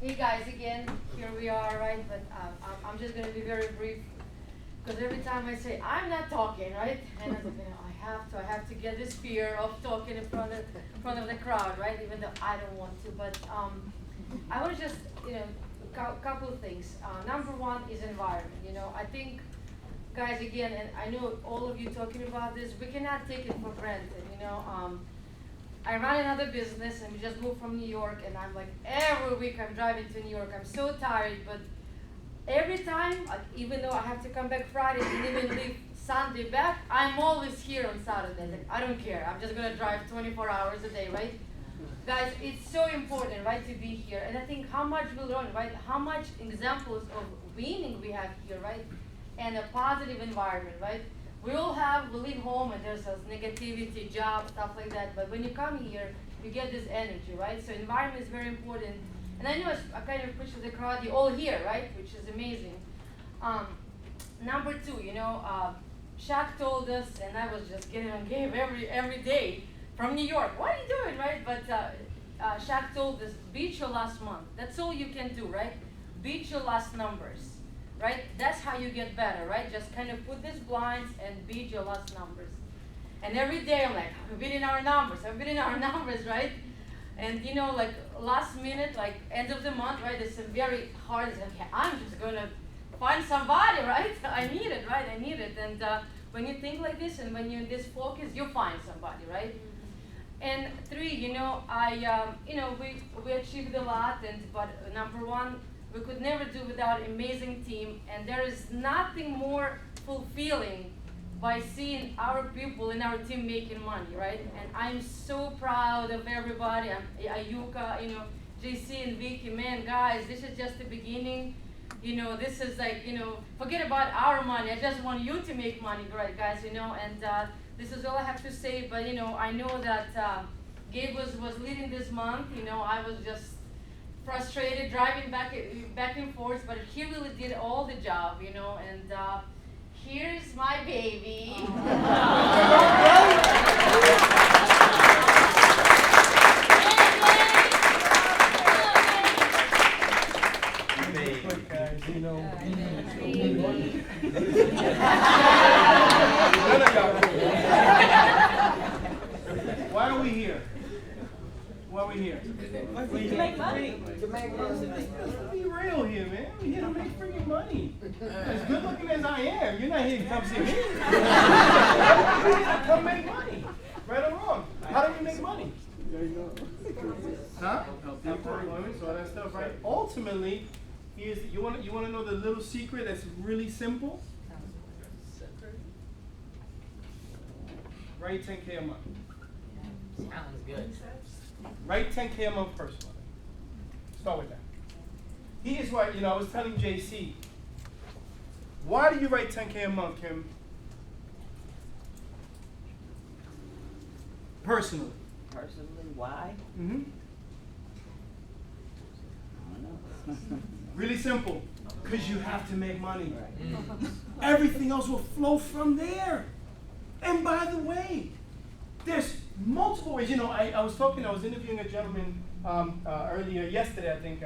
Hey guys, again, here we are, right? But I'm just going to be very brief because every time I say I'm not talking, right? And I think, I have to get this fear of talking in front of the crowd, right? Even though I don't want to. But I want to just, couple of things. Number one is environment. I think, guys, again, and I know all of you talking about this, we cannot take it for granted. I run another business and we just moved from New York, and I'm like, every week I'm driving to New York. I'm so tired, but every time, even though I have to come back Friday and even leave Sunday back, I'm always here on Saturday. Like, I don't care. I'm just gonna drive 24 hours a day, right? Guys, it's so important, right, to be here. And I think how much we learn, right? How much examples of winning we have here, right? And a positive environment, right? We leave home and there's this negativity, job, stuff like that. But when you come here, you get this energy, right? So environment is very important. And I know I kind of push the crowd, you're all here, right? Which is amazing. Number two, Shaq told us, and I was just getting on Gabe every day from New York. What are you doing, right? But Shaq told us, beat your last month. That's all you can do, right? Beat your last numbers. Right? That's how you get better, right? Just kind of put these blinds and beat your last numbers. And every day I'm like, we're beating our numbers, right? And like last minute, like end of the month, right? It's very hard. It's like, okay, I'm just gonna find somebody, right? I need it, right? I need it. And when you think like this and when you're in this focus, you find somebody, right? And three, we achieved a lot, but number one, we could never do without an amazing team, and there is nothing more fulfilling by seeing our people in our team making money, right? And I'm so proud of everybody. Ayuka, JC and Vicky, man, guys, this is just the beginning. This is like, forget about our money. I just want you to make money, right, guys, and this is all I have to say. But, I know that Gabe was leading this month. I was just frustrated driving back and forth, but he really did all the job, and here's my baby. Why are we here? Why are we here? To make money. Let's be real here, man. We're here to make freaking money. As good looking as I am, you're not here to come see me. You're here to come make money. Right or wrong? How do we make money? Huh? Employment, so all that stuff, right? Ultimately, you want to know the little secret that's really simple? Write 10K a month. Sounds good. Write 10K a month personally. Start with that. Here's why, I was telling JC, why do you write 10K a month, Kim? Personally. Personally, why? Mm-hmm. I don't know. Really simple. Because you have to make money. Everything else will flow from there. And by the way, there's multiple ways. I was interviewing a gentleman earlier yesterday, I think,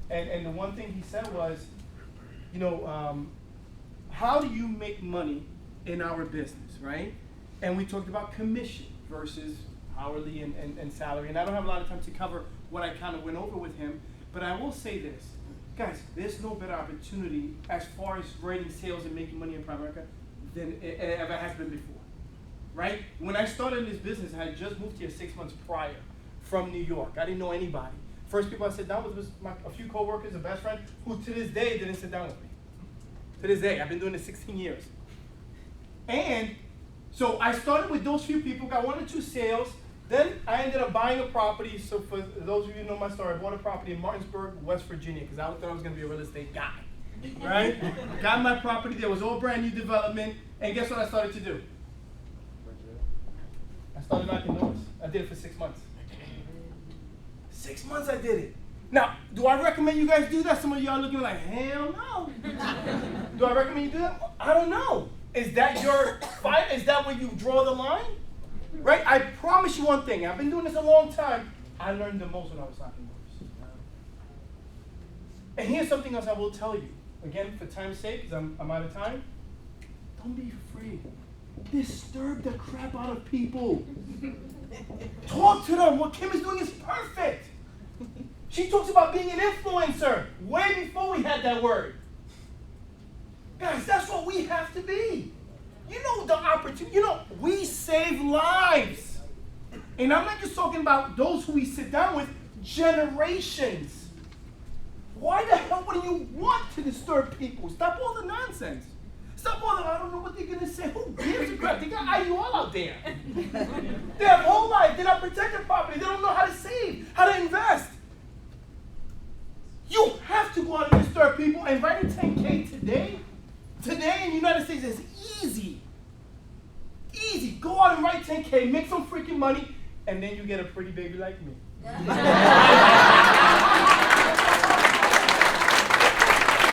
and the one thing he said was, how do you make money in our business, right? And we talked about commission versus hourly and salary. And I don't have a lot of time to cover what I kind of went over with him, but I will say this. Guys, there's no better opportunity as far as writing sales and making money in private America than it ever has been before. Right? When I started this business, I had just moved here 6 months prior from New York. I didn't know anybody. First people I sat down with was a few coworkers, a best friend, who to this day didn't sit down with me. To this day, I've been doing this 16 years. And so I started with those few people, got 1 or 2 sales. Then I ended up buying a property. So for those of you who know my story, I bought a property in Martinsburg, West Virginia, because I thought I was going to be a real estate guy. Right? Got my property. There was all brand new development. And guess what I started to do? I started knocking doors. I did it for 6 months. 6 months I did it. Now, do I recommend you guys do that? Some of y'all looking like, hell no. Do I recommend you do that? I don't know. Is that your fight? Is that where you draw the line? Right? I promise you one thing. I've been doing this a long time. I learned the most when I was knocking doors. And here's something else I will tell you. Again, for time's sake, because I'm out of time. Don't be afraid. Disturb the crap out of people. Talk to them. What Kim is doing is perfect. She talks about being an influencer way before we had that word. Guys, that's what we have to be. You know the opportunity. You know, we save lives. And I'm not just talking about those who we sit down with, generations. Why the hell would you want to disturb people? Stop all the nonsense. Stop all the, I don't know what they're going to say. Who gives a crap? They got IU all out there. They have whole life. They're not protected properly. They don't know how to save, how to invest. You have to go out and disturb people. And writing 10K today in the United States is easy. Easy. Go out and write 10K, make some freaking money, and then you get a pretty baby like me.